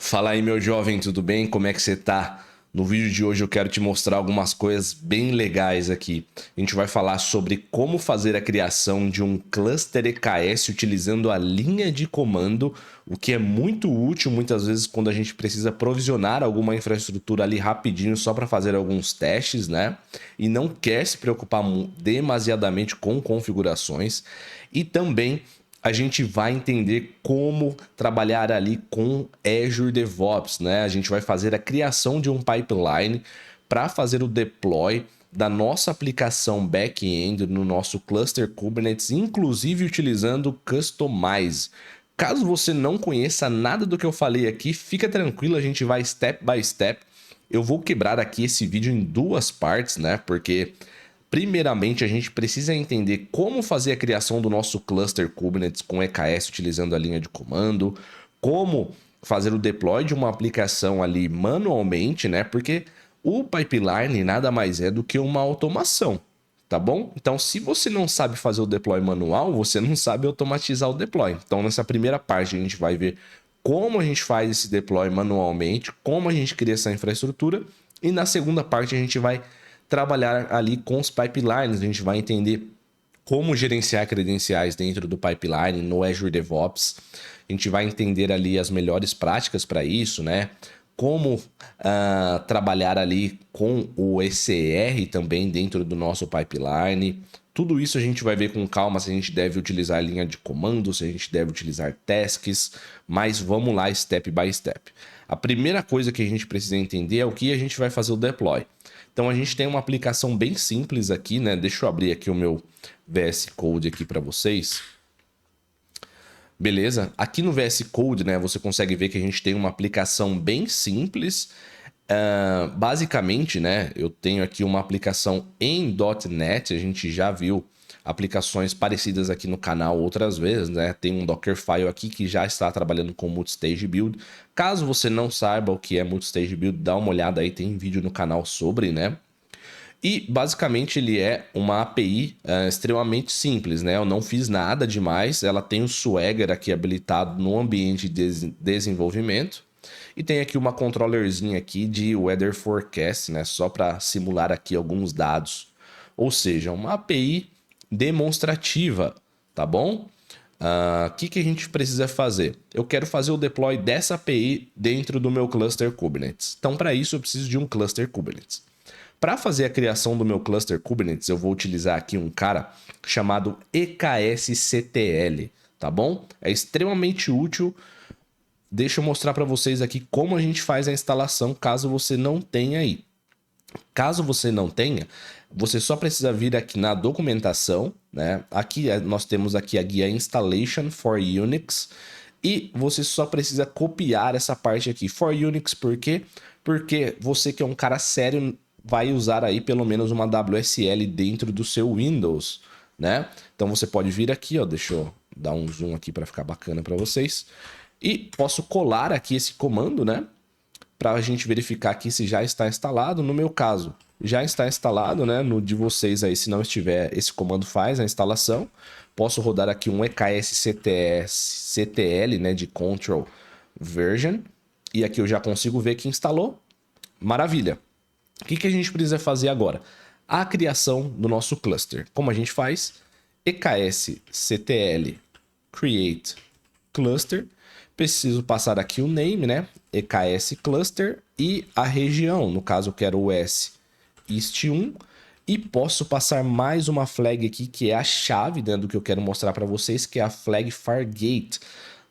Fala aí, meu jovem, tudo bem? Como é que você tá? No vídeo de hoje eu quero te mostrar algumas coisas bem legais aqui. A gente vai falar sobre como fazer a criação de um cluster EKS utilizando a linha de comando, o que é muito útil muitas vezes quando a gente precisa provisionar alguma infraestrutura ali rapidinho só para fazer alguns testes, né? E não quer se preocupar demasiadamente com configurações. E também a gente vai entender como trabalhar ali com Azure DevOps, né? A gente vai fazer a criação de um pipeline para fazer o deploy da nossa aplicação back-end no nosso cluster Kubernetes, inclusive utilizando Kustomize. Caso você não conheça nada do que eu falei aqui, fica tranquilo, a gente vai step by step. Eu vou quebrar aqui esse vídeo em duas partes, né? Porque primeiramente, a gente precisa entender como fazer a criação do nosso cluster Kubernetes com EKS utilizando a linha de comando, como fazer o deploy de uma aplicação ali manualmente, né? Porque o pipeline nada mais é do que uma automação, tá bom? Então, se você não sabe fazer o deploy manual, você não sabe automatizar o deploy. Então, nessa primeira parte, a gente vai ver como a gente faz esse deploy manualmente, como a gente cria essa infraestrutura, e na segunda parte, a gente vai trabalhar ali com os pipelines, a gente vai entender como gerenciar credenciais dentro do pipeline no Azure DevOps. A gente vai entender ali as melhores práticas para isso, né? Como trabalhar ali com o ECR também dentro do nosso pipeline. Tudo isso a gente vai ver com calma se a gente deve utilizar a linha de comando, se a gente deve utilizar tasks, mas vamos lá step by step. A primeira coisa que a gente precisa entender é o que a gente vai fazer o deploy. Então a gente tem uma aplicação bem simples aqui, né? Deixa eu abrir aqui o meu VS Code aqui para vocês. Beleza? Aqui no VS Code, né, você consegue ver que a gente tem uma aplicação bem simples. Basicamente, né, eu tenho aqui uma aplicação em .NET, a gente já viu aplicações parecidas aqui no canal outras vezes, né? Tem um Dockerfile aqui que já está trabalhando com Multistage Build. Caso você não saiba o que é Multistage Build, dá uma olhada aí, tem vídeo no canal sobre, né? E basicamente ele é uma API extremamente simples, né? Eu não fiz nada demais. Ela tem o Swagger aqui habilitado no ambiente de desenvolvimento. E tem aqui uma controllerzinha aqui de Weather Forecast, né? Só para simular aqui alguns dados. Ou seja, uma API demonstrativa, tá bom? O que a gente precisa fazer? Eu quero fazer o deploy dessa API dentro do meu cluster Kubernetes. Então, para isso, eu preciso de um cluster Kubernetes. Para fazer a criação do meu cluster Kubernetes, eu vou utilizar aqui um cara chamado EKSCTL, tá bom? É extremamente útil. Deixa eu mostrar para vocês aqui como a gente faz a instalação, caso você não tenha aí. Caso você não tenha, você só precisa vir aqui na documentação, né? Aqui nós temos aqui a guia Installation for Unix e você só precisa copiar essa parte aqui. For Unix, por quê? Porque você que é um cara sério vai usar aí pelo menos uma WSL dentro do seu Windows, né? Então você pode vir aqui, ó, deixa eu dar um zoom aqui para ficar bacana para vocês. E posso colar aqui esse comando, né? Para a gente verificar aqui se já está instalado. No meu caso, já está instalado, né? No de vocês aí, se não estiver, esse comando faz a instalação. Posso rodar aqui um EKS-CTL, né? De Control Version. E aqui eu já consigo ver que instalou. Maravilha. O que a gente precisa fazer agora? A criação do nosso cluster. Como a gente faz? EKS-CTL create cluster. Preciso passar aqui o name, né? EKS cluster e a região. No caso, eu quero o S East 1. E posso passar mais uma flag aqui, que é a chave, né, do que eu quero mostrar para vocês, que é a flag Fargate.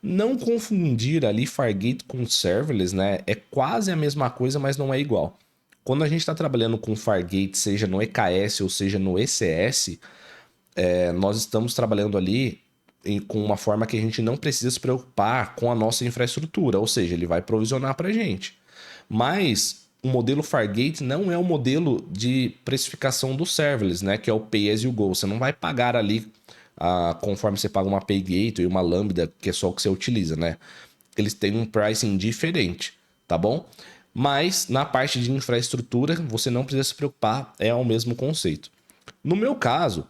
Não confundir ali Fargate com serverless, né? É quase a mesma coisa, mas não é igual. Quando a gente está trabalhando com Fargate, seja no EKS ou seja no ECS, nós estamos trabalhando ali com uma forma que a gente não precisa se preocupar com a nossa infraestrutura, ou seja, ele vai provisionar para a gente. Mas o modelo Fargate não é o modelo de precificação do serverless, né? Que é o Pay as you go. Você não vai pagar ali conforme você paga uma Paygate e uma Lambda, que é só o que você utiliza, né? Eles têm um pricing diferente, tá bom? Mas na parte de infraestrutura, você não precisa se preocupar, é o mesmo conceito. No meu caso,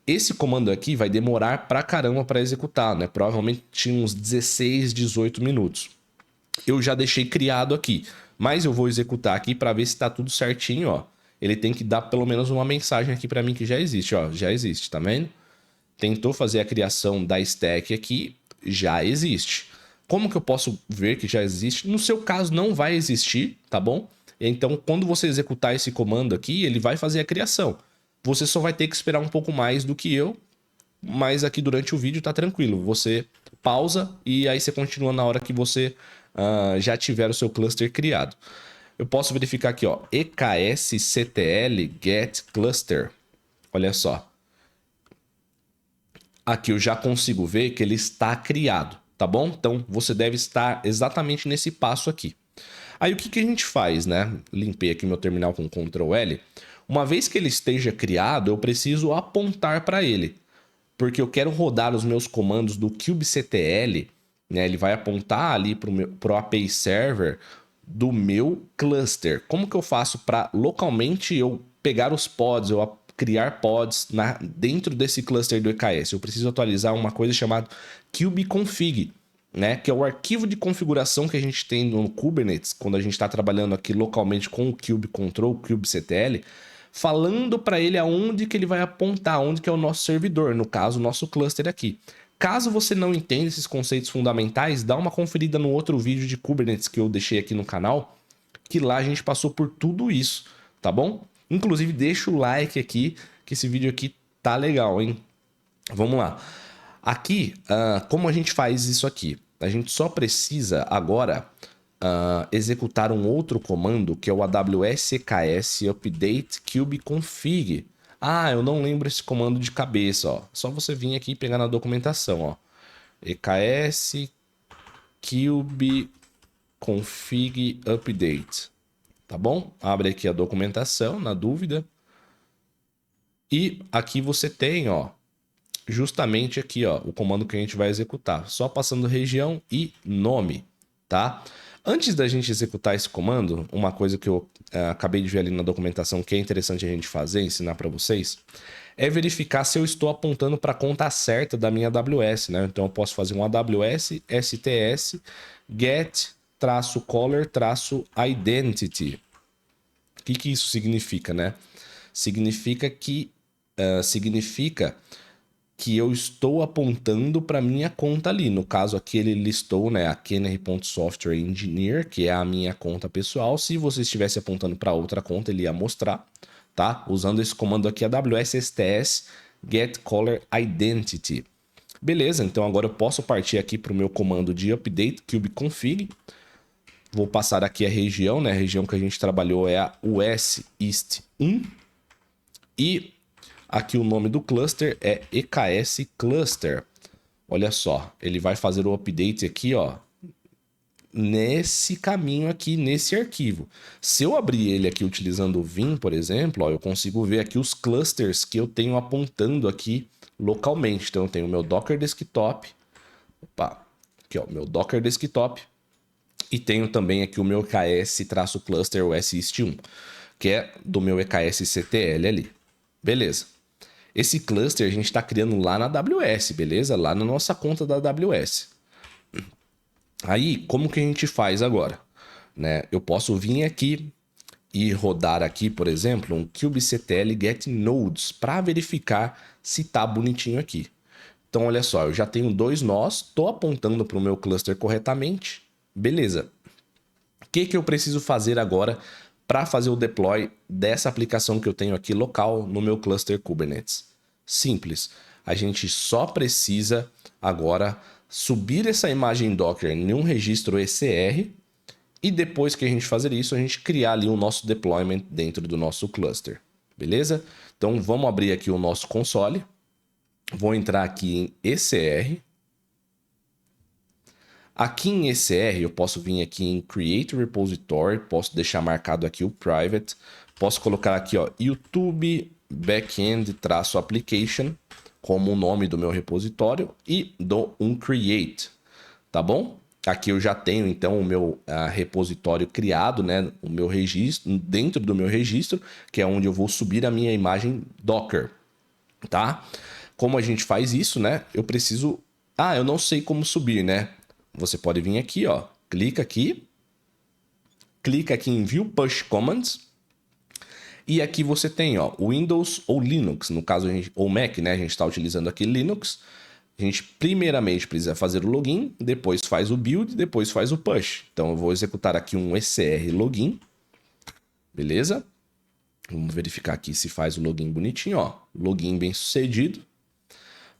esse comando aqui vai demorar pra caramba para executar, né? Provavelmente uns 16, 18 minutos. eu já deixei criado aqui. Mas eu vou executar aqui para ver se está tudo certinho, ó. Ele tem que dar pelo menos uma mensagem aqui para mim que já existe, ó. Já existe, tá vendo? Tentou fazer a criação da stack aqui, já existe. Como que eu posso ver que já existe? No seu caso não vai existir, tá bom? Então quando você executar esse comando aqui, ele vai fazer a criação. Você só vai ter que esperar um pouco mais do que eu, mas aqui durante o vídeo tá tranquilo. Você pausa e aí você continua na hora que você já tiver o seu cluster criado. Eu posso verificar aqui, ó, eksctl get cluster. Olha só. Aqui eu já consigo ver que ele está criado, tá bom? Então você deve estar exatamente nesse passo aqui. Aí o que que a gente faz, né? Limpei aqui meu terminal com Ctrl L. Uma vez que ele esteja criado, eu preciso apontar para ele, porque eu quero rodar os meus comandos do kubectl, né? Ele vai apontar ali para o API Server do meu cluster. Como que eu faço para localmente eu pegar os pods, eu criar pods dentro desse cluster do EKS? Eu preciso atualizar uma coisa chamada kubeconfig, né? Que é o arquivo de configuração que a gente tem no Kubernetes, quando a gente está trabalhando aqui localmente com o kubecontrol, kubectl, falando para ele aonde que ele vai apontar, onde que é o nosso servidor, no caso, o nosso cluster aqui. Caso você não entenda esses conceitos fundamentais, dá uma conferida no outro vídeo de Kubernetes que eu deixei aqui no canal, que lá a gente passou por tudo isso, tá bom? Inclusive, deixa o like aqui, que esse vídeo aqui tá legal, hein? Vamos lá. Aqui, como a gente faz isso aqui? A gente só precisa agora executar um outro comando, que é o aws eks update kubeconfig. Ah, eu não lembro esse comando de cabeça, ó. Só você vir aqui e pegar na documentação, ó. eks kubeconfig update. Tá bom? Abre aqui a documentação, na dúvida. E aqui você tem, ó, justamente aqui, ó, o comando que a gente vai executar. Só passando região e nome, tá? Antes da gente executar esse comando, uma coisa que eu acabei de ver ali na documentação que é interessante a gente fazer, ensinar para vocês, é verificar se eu estou apontando para a conta certa da minha AWS, né? Então eu posso fazer um AWS STS get-color-identity. O que isso significa, né? Significa que eu estou apontando para minha conta ali. No caso aqui ele listou, né, a Kenner.Software Engineer, que é a minha conta pessoal. Se você estivesse apontando para outra conta, ele ia mostrar, tá? Usando esse comando aqui, AWS STS get-color-identity. Beleza, então agora eu posso partir aqui para o meu comando de update kubeconfig. Vou passar aqui a região, né? A região que a gente trabalhou é a US East 1. E aqui o nome do cluster é EKS Cluster. Olha só, ele vai fazer o update aqui, ó, nesse caminho aqui, nesse arquivo. Se eu abrir ele aqui utilizando o Vim, por exemplo, ó, eu consigo ver aqui os clusters que eu tenho apontando aqui localmente. Então eu tenho o meu Docker Desktop, opa, aqui ó, meu Docker Desktop, e tenho também aqui o meu EKS-cluster US East 1, que é do meu EKS-CTL ali. Beleza. Esse cluster a gente está criando lá na AWS, beleza? Lá na nossa conta da AWS. Aí, como que a gente faz agora? Né? Eu posso vir aqui e rodar aqui, por exemplo, um kubectl get nodes para verificar se tá bonitinho aqui. Então, olha só, eu já tenho 2 nós, estou apontando para o meu cluster corretamente. Beleza. O que eu preciso fazer agora para fazer o deploy dessa aplicação que eu tenho aqui local no meu cluster Kubernetes? Simples. A gente só precisa agora subir essa imagem Docker em um registro ECR e depois que a gente fazer isso, a gente criar ali o nosso deployment dentro do nosso cluster. Beleza? Então vamos abrir aqui o nosso console. Vou entrar aqui em ECR. Aqui em ECR eu posso vir aqui em Create Repository, posso deixar marcado aqui o Private, posso colocar aqui ó, YouTube Backend-Application como o nome do meu repositório e dou um Create, tá bom? Aqui eu já tenho então o meu repositório criado, né? O meu registro, dentro do meu registro, que é onde eu vou subir a minha imagem Docker, tá? Como a gente faz isso, né? Eu preciso... eu não sei como subir, né? Você pode vir aqui, ó, clica aqui em View Push Commands, e aqui você tem, ó, Windows ou Linux, no caso, ou Mac, né? A gente está utilizando aqui Linux. A gente primeiramente precisa fazer o login, depois faz o build, depois faz o push. Então eu vou executar aqui um ECR login, beleza? Vamos verificar aqui se faz o login bonitinho, ó. Login bem sucedido.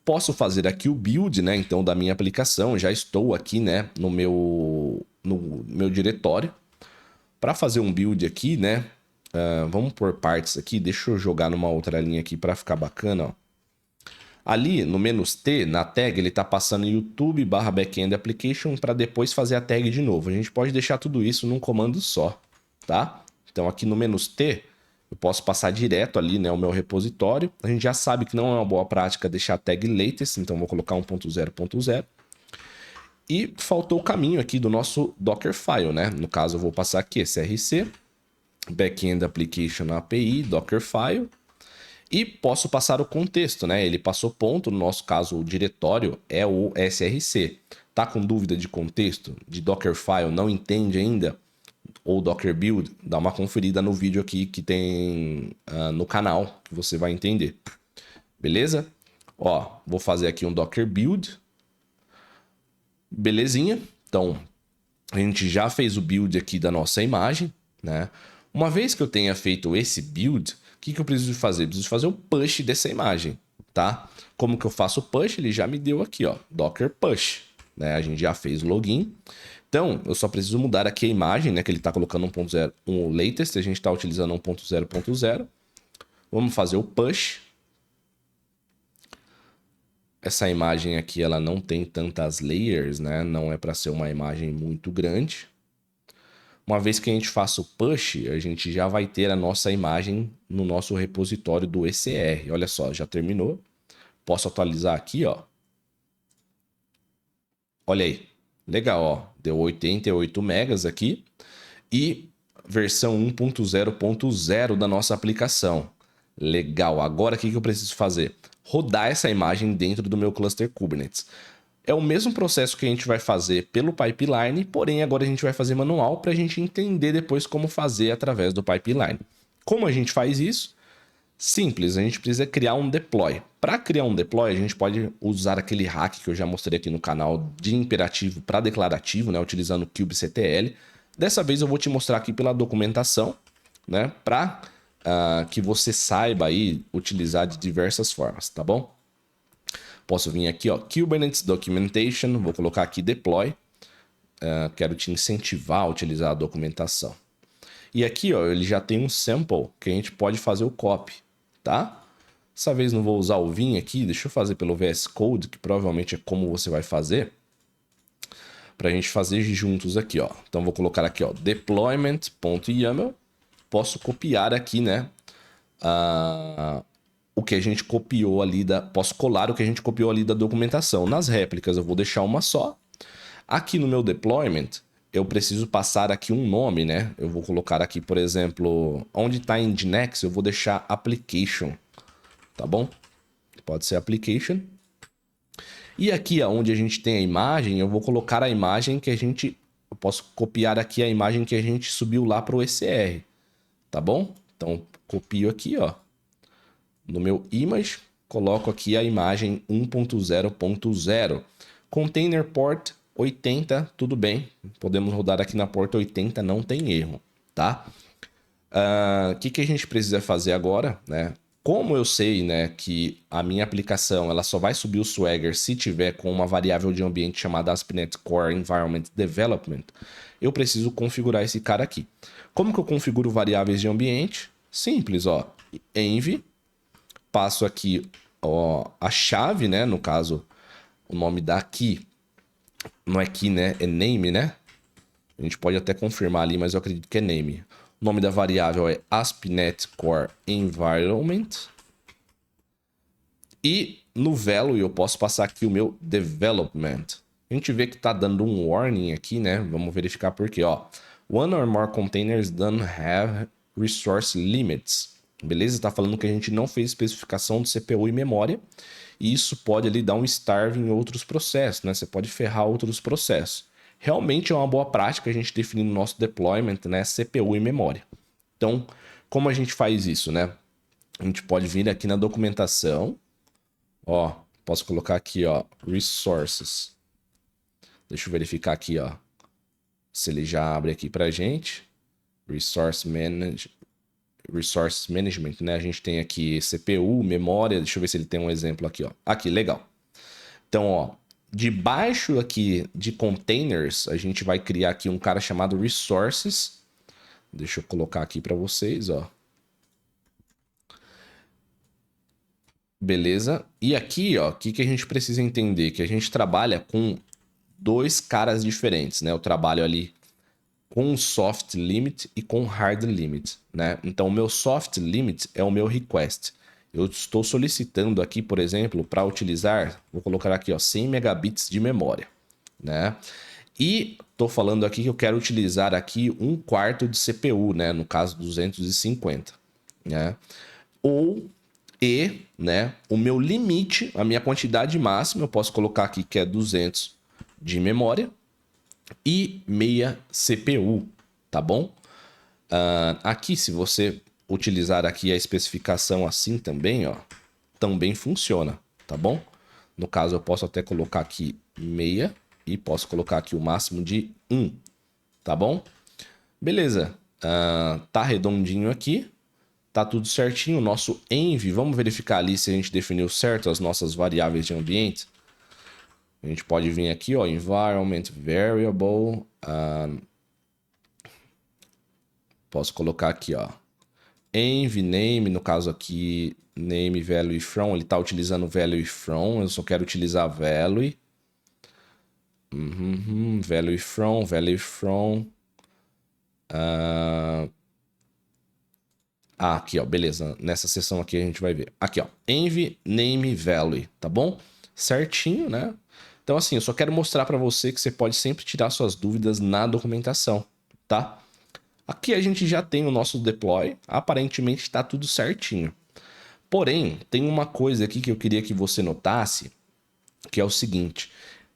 Posso fazer aqui o build, né? Então da minha aplicação, já estou aqui, né? No meu diretório. Para fazer um build aqui, né? Vamos por partes aqui. Deixa eu jogar numa outra linha aqui para ficar bacana, ó. Ali no menos T, na tag, ele está passando YouTube/backend application para depois fazer a tag de novo. A gente pode deixar tudo isso num comando só, tá? Então aqui no menos T, eu posso passar direto ali, né, o meu repositório. A gente já sabe que não é uma boa prática deixar a tag latest, então vou colocar 1.0.0. E faltou o caminho aqui do nosso Dockerfile, né? No caso, eu vou passar aqui src, backend application API, Dockerfile. E posso passar o contexto, né? Ele passou ponto, no nosso caso o diretório é o src. Tá com dúvida de contexto, de Dockerfile, não entende ainda? Ou Docker Build, dá uma conferida no vídeo aqui que tem no canal, que você vai entender. Beleza? Ó, vou fazer aqui um Docker Build. Belezinha. Então, a gente já fez o build aqui da nossa imagem, né? Uma vez que eu tenha feito esse build, o que eu preciso fazer? Eu preciso fazer o push dessa imagem, tá? Como que eu faço o push? Ele já me deu aqui, ó, Docker Push, né? A gente já fez o login. Então, eu só preciso mudar aqui a imagem, né? Que ele tá colocando 1.0, um latest, a gente tá utilizando 1.0.0. Vamos fazer o push. Essa imagem aqui, ela não tem tantas layers, né? Não é para ser uma imagem muito grande. Uma vez que a gente faça o push, a gente já vai ter a nossa imagem no nosso repositório do ECR. Olha só, já terminou. Posso atualizar aqui, ó. Olha aí. Legal, ó. Deu 88 megas aqui. E versão 1.0.0 da nossa aplicação. Legal. Agora o que eu preciso fazer? Rodar essa imagem dentro do meu cluster Kubernetes. É o mesmo processo que a gente vai fazer pelo pipeline, porém agora a gente vai fazer manual para a gente entender depois como fazer através do pipeline. Como a gente faz isso? Simples, a gente precisa criar um deploy. Para criar um deploy, a gente pode usar aquele hack que eu já mostrei aqui no canal de imperativo para declarativo, né, utilizando o kubectl. Dessa vez eu vou te mostrar aqui pela documentação, né, para que você saiba aí utilizar de diversas formas, tá bom? Posso vir aqui, ó, Kubernetes Documentation, vou colocar aqui Deploy. Quero te incentivar a utilizar a documentação. E aqui, ó, ele já tem um sample que a gente pode fazer o copy, tá? Dessa vez não vou usar o Vim aqui, deixa eu fazer pelo VS Code, que provavelmente é como você vai fazer. Pra gente fazer juntos aqui, ó. Então vou colocar aqui, ó, deployment.yaml. Posso copiar aqui, né? O que a gente copiou ali posso colar o que a gente copiou ali da documentação. Nas réplicas eu vou deixar uma só. Aqui no meu deployment, eu preciso passar aqui um nome, né? Eu vou colocar aqui, por exemplo, onde está Nginx, eu vou deixar application, tá bom? Pode ser application. E aqui onde a gente tem a imagem, eu vou colocar a imagem que eu posso copiar aqui a imagem que a gente subiu lá para o ECR, tá bom? Então, copio aqui, ó. No meu image, coloco aqui a imagem 1.0.0. Container port 80, tudo bem. Podemos rodar aqui na porta 80, não tem erro, tá? O que a gente precisa fazer agora, né? Como eu sei, né, que a minha aplicação ela só vai subir o Swagger se tiver com uma variável de ambiente chamada ASP.NET Core Environment Development, eu preciso configurar esse cara aqui. Como que eu configuro variáveis de ambiente? Simples, ó. Env, passo aqui, ó, a chave, né, no caso, o nome da key, não é key, né, é name, né? A gente pode até confirmar ali, mas eu acredito que é name. O nome da variável é ASP.NET Core Environment. E no value eu posso passar aqui o meu development. A gente vê que tá dando um warning aqui, né? Vamos verificar por quê, ó. One or more containers don't have resource limits. Beleza? Tá falando que a gente não fez especificação de CPU e memória. E isso pode ali dar um starve em outros processos, né? Você pode ferrar outros processos. realmente é uma boa prática a gente definir no nosso deployment, né, CPU e memória. Então, como a gente faz isso, né? A gente pode vir aqui na documentação, ó, posso colocar aqui, ó, resources. Deixa eu verificar aqui, ó, se ele já abre aqui pra gente. Resource Management, né? A gente tem aqui CPU, memória, deixa eu ver se ele tem um exemplo aqui, ó. Aqui, legal. Então, ó, debaixo aqui de containers, a gente vai criar aqui um cara chamado resources. Deixa eu colocar aqui para vocês, ó. Beleza? E aqui, ó, o que a gente precisa entender? Que a gente trabalha com dois caras diferentes, né? Eu trabalho ali com soft limit e com hard limit, né? Então, o meu soft limit é o meu request. Eu estou solicitando aqui, por exemplo, para utilizar, vou colocar aqui, ó, 100 megabits de memória, né? E estou falando aqui que eu quero utilizar aqui 1/4 de CPU, né? No caso, 250, né? Né? O meu limite, a minha quantidade máxima, eu posso colocar aqui que é 200 de memória e meia CPU, tá bom? Aqui, se você utilizar aqui a especificação assim também, ó, também funciona, tá bom? No caso, eu posso até colocar aqui meia e posso colocar aqui o máximo de 1, tá bom? Beleza, tá redondinho aqui, tá tudo certinho. O nosso env, vamos verificar ali se a gente definiu certo as nossas variáveis de ambiente. A gente pode vir aqui, ó, environment variable, posso colocar aqui, ó, env name, no caso aqui, name value from, ele está utilizando value from, eu só quero utilizar value. Value from. Aqui, ó, beleza. Nessa seção aqui a gente vai ver. Aqui, ó, env name value, tá bom? Certinho, né? Então, assim, eu só quero mostrar para você que você pode sempre tirar suas dúvidas na documentação, tá? Aqui a gente já tem o nosso deploy, aparentemente está tudo certinho. Porém, tem uma coisa aqui que eu queria que você notasse, que é o seguinte: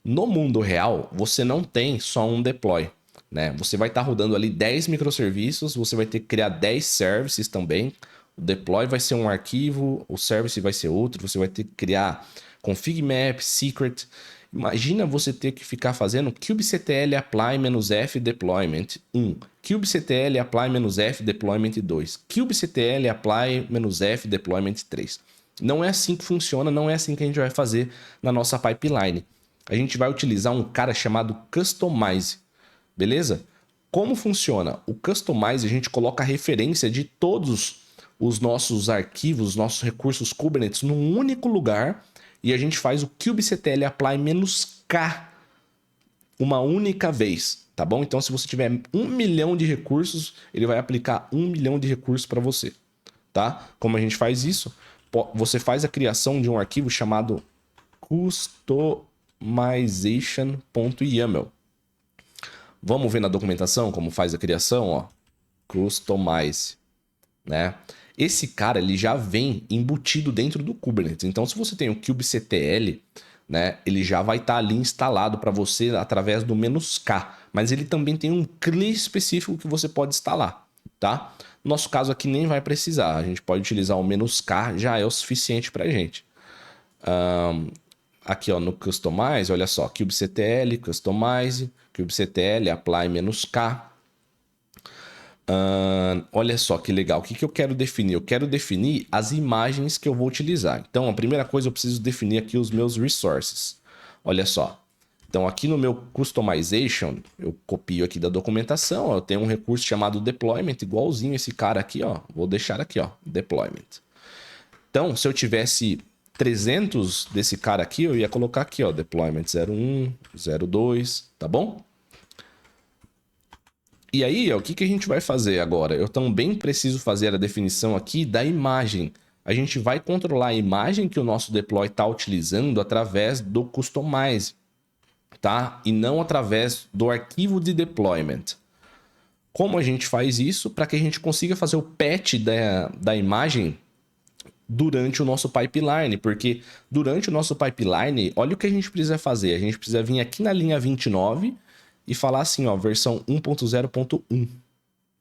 no mundo real, você não tem só um deploy, né? Você vai estar rodando ali 10 microserviços, você vai ter que criar 10 services também. O deploy vai ser um arquivo, o service vai ser outro, você vai ter que criar config map, secret. Imagina você ter que ficar fazendo kubectl apply-f deployment 1, kubectl apply-f deployment 2, kubectl apply-f deployment 3. Não é assim que funciona, não é assim que a gente vai fazer na nossa pipeline. A gente vai utilizar um cara chamado Kustomize, beleza? Como funciona? O Kustomize, a gente coloca a referência de todos os nossos arquivos, nossos recursos Kubernetes num único lugar, e a gente faz o kubectl apply-k uma única vez, tá bom? Então, se você tiver 1 milhão de recursos, ele vai aplicar 1 milhão de recursos para você, tá? Como a gente faz isso? Você faz a criação de um arquivo chamado customization.yaml. Vamos ver na documentação como faz a criação, ó. Customize, né? Esse cara, ele já vem embutido dentro do Kubernetes. Então, se você tem o kubectl, né, ele já vai estar ali instalado para você através do "-k". Mas ele também tem um CLI específico que você pode instalar, tá? No nosso caso aqui nem vai precisar. A gente pode utilizar o "-k", já é o suficiente para a gente. Aqui, ó, no Customize, olha só, kubectl, Customize, kubectl, apply-k. Olha só que legal. O que eu quero definir? Eu quero definir as imagens que eu vou utilizar. Então, a primeira coisa, eu preciso definir aqui os meus resources. Olha só. Então, aqui no meu Customization, eu copio aqui da documentação. Eu tenho um recurso chamado Deployment, igualzinho esse cara aqui, ó. Vou deixar aqui, ó, Deployment. Então, se eu tivesse 300 desse cara aqui, eu ia colocar aqui, ó, Deployment 01, 02, tá bom? E aí, ó, o que a gente vai fazer agora? Eu também preciso fazer a definição aqui da imagem. A gente vai controlar a imagem que o nosso deploy está utilizando através do Customize, tá? E não através do arquivo de deployment. Como a gente faz isso? Para que a gente consiga fazer o patch da imagem durante o nosso pipeline, porque durante o nosso pipeline, olha o que a gente precisa fazer. A gente precisa vir aqui na linha 29 e falar assim, ó, versão 1.0.1,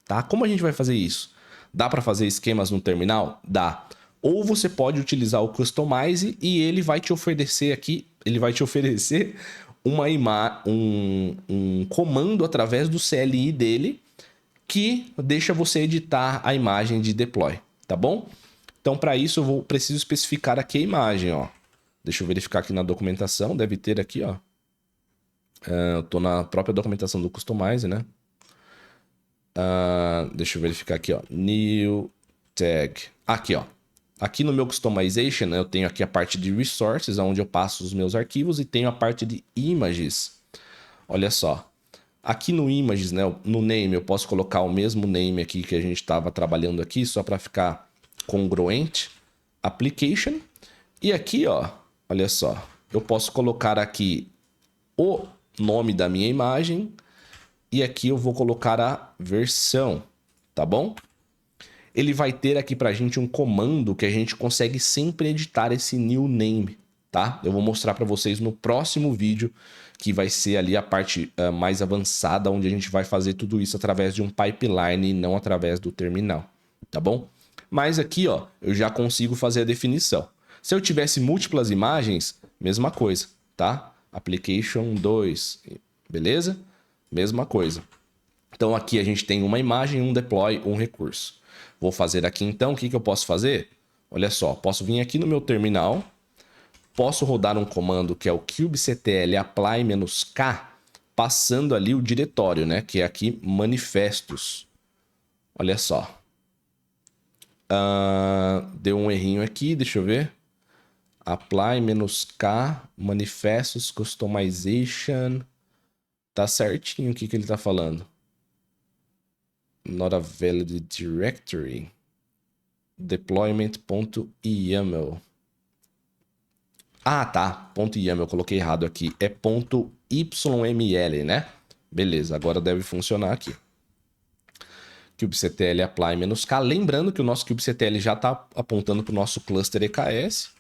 tá? Como a gente vai fazer isso? Dá para fazer esquemas no terminal? Dá. Ou você pode utilizar o Customize e ele vai te oferecer aqui, ele vai te oferecer um comando através do CLI dele que deixa você editar a imagem de deploy, tá bom? Então, para isso, preciso especificar aqui a imagem, ó. Deixa eu verificar aqui na documentação, deve ter aqui, ó. Eu tô na própria documentação do Customize, né? Deixa eu verificar aqui, ó. New tag. Aqui, ó. Aqui no meu Customization, eu tenho aqui a parte de Resources, onde eu passo os meus arquivos, e tenho a parte de Images. Olha só. Aqui no Images, né, no Name, eu posso colocar o mesmo name aqui que a gente estava trabalhando aqui, só para ficar congruente. Application. E aqui, ó, olha só. Eu posso colocar aqui o nome da minha imagem. E aqui eu vou colocar a versão, tá bom? Ele vai ter aqui pra gente um comando que a gente consegue sempre editar esse new name, tá? Eu vou mostrar para vocês no próximo vídeo, que vai ser ali a parte mais avançada, onde a gente vai fazer tudo isso através de um pipeline e não através do terminal, tá bom? Mas aqui, ó, eu já consigo fazer a definição. Se eu tivesse múltiplas imagens, mesma coisa, tá? Application 2, beleza? Mesma coisa. Então aqui a gente tem uma imagem, um deploy, um recurso. Vou fazer aqui então, o que eu posso fazer? Olha só, posso vir aqui no meu terminal, posso rodar um comando que é o kubectl apply-k, passando ali o diretório, né? Que é aqui manifestos. Olha só. Deu um errinho aqui, deixa eu ver. Apply-k, manifestos, customization. Tá certinho o que ele tá falando. Not a valid directory. Deployment.yaml. Ah, tá. .yaml, eu coloquei errado aqui. É .yml, né? Beleza, agora deve funcionar aqui. kubectl apply-k. Lembrando que o nosso kubectl já está apontando para o nosso cluster EKS.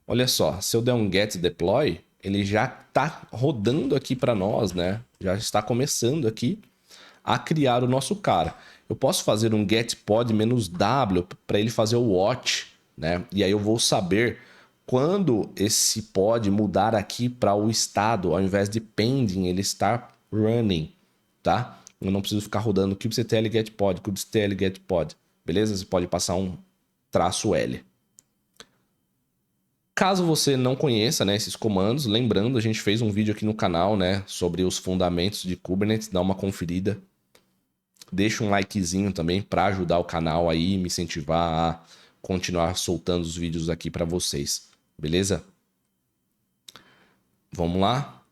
Olha só, se eu der um get deploy, ele já está rodando aqui para nós, né? Já está começando aqui a criar o nosso cara. Eu posso fazer um get pod -w para ele fazer o watch, né? E aí eu vou saber quando esse pod mudar aqui para o estado, ao invés de pending, ele está running, tá? Eu não preciso ficar rodando kubectl get pod, kubectl get pod, beleza? Você pode passar um -L. Caso você não conheça, né, esses comandos, lembrando, a gente fez um vídeo aqui no canal, né, sobre os fundamentos de Kubernetes, dá uma conferida. Deixa um likezinho também para ajudar o canal aí, me incentivar a continuar soltando os vídeos aqui para vocês, beleza? Vamos lá?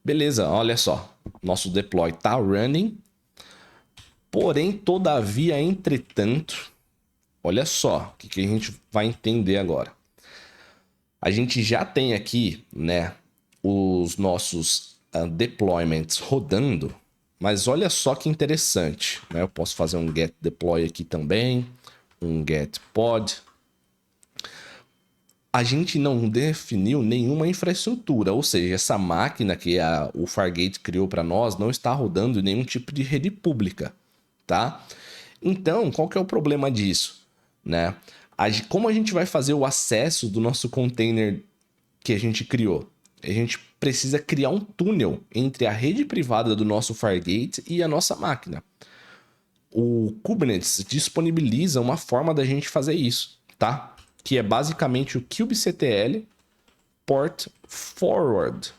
Beleza, olha só, nosso deploy tá running, porém, todavia, entretanto, olha só o que a gente vai entender agora. A gente já tem aqui, né, os nossos deployments rodando, mas olha só que interessante, né? Eu posso fazer um get deploy aqui também, um get pod. A gente não definiu nenhuma infraestrutura, ou seja, essa máquina que o Fargate criou para nós não está rodando em nenhum tipo de rede pública, tá? Então, qual que é o problema disso, né? Como a gente vai fazer o acesso do nosso container que a gente criou? A gente precisa criar um túnel entre a rede privada do nosso Fargate e a nossa máquina. O Kubernetes disponibiliza uma forma da gente fazer isso, tá? Que é basicamente o kubectl port forward,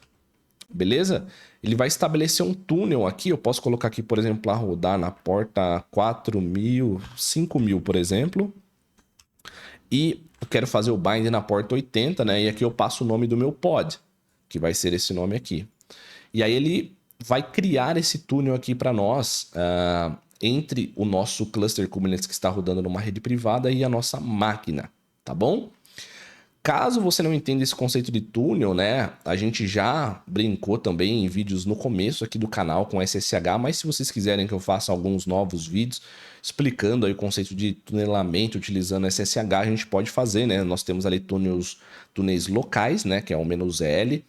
beleza? Ele vai estabelecer um túnel aqui, eu posso colocar aqui, por exemplo, para rodar na porta 4000, 5000, por exemplo. E eu quero fazer o bind na porta 80, né? E aqui eu passo o nome do meu pod, que vai ser esse nome aqui. E aí ele vai criar esse túnel aqui para nós, entre o nosso cluster Kubernetes que está rodando numa rede privada e a nossa máquina, tá bom? Caso você não entenda esse conceito de túnel, né? A gente já brincou também em vídeos no começo aqui do canal com SSH, mas se vocês quiserem que eu faça alguns novos vídeos explicando aí o conceito de tunelamento utilizando SSH, a gente pode fazer, né? Nós temos ali túneis locais, né? Que é o -L,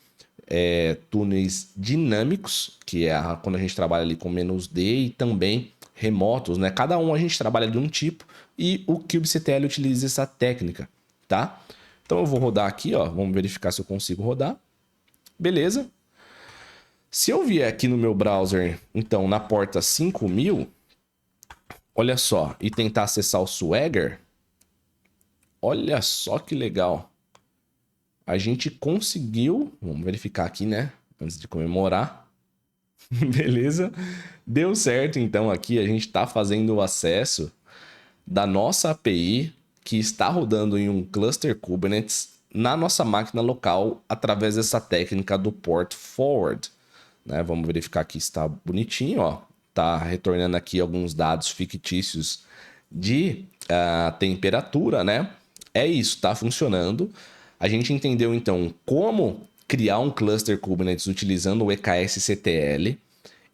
túneis dinâmicos, que é quando a gente trabalha ali com "-d", e também remotos, né? Cada um a gente trabalha de um tipo e o kubectl utiliza essa técnica, tá? Então eu vou rodar aqui, ó, vamos verificar se eu consigo rodar. Beleza. Se eu vier aqui no meu browser, então, na porta 5000, olha só, e tentar acessar o Swagger, olha só que legal. A gente conseguiu, vamos verificar aqui, né, antes de comemorar. Beleza? Deu certo, então, aqui a gente está fazendo o acesso da nossa API, que está rodando em um cluster Kubernetes na nossa máquina local através dessa técnica do port forward. Né? Vamos verificar aqui se está bonitinho, ó. Tá retornando aqui alguns dados fictícios de temperatura, né? É isso, tá funcionando. A gente entendeu então como criar um cluster Kubernetes utilizando o EKS-CTL.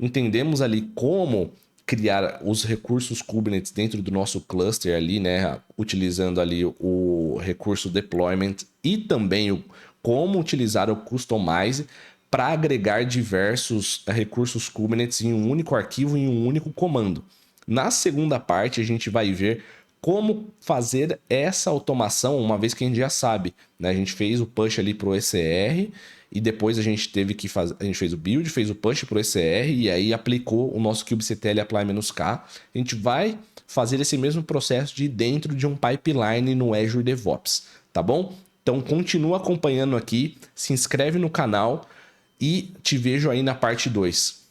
Entendemos ali como criar os recursos Kubernetes dentro do nosso cluster ali, né? Utilizando ali o recurso deployment e também como utilizar o customize para agregar diversos recursos Kubernetes em um único arquivo, em um único comando. Na segunda parte, a gente vai ver como fazer essa automação, uma vez que a gente já sabe, né? A gente fez o push ali para o ECR e depois a gente teve que fazer, a gente fez o build, fez o push para o ECR e aí aplicou o nosso kubectl apply-k. A gente vai fazer esse mesmo processo de dentro de um pipeline no Azure DevOps, tá bom? Então continua acompanhando aqui, se inscreve no canal e te vejo aí na parte 2.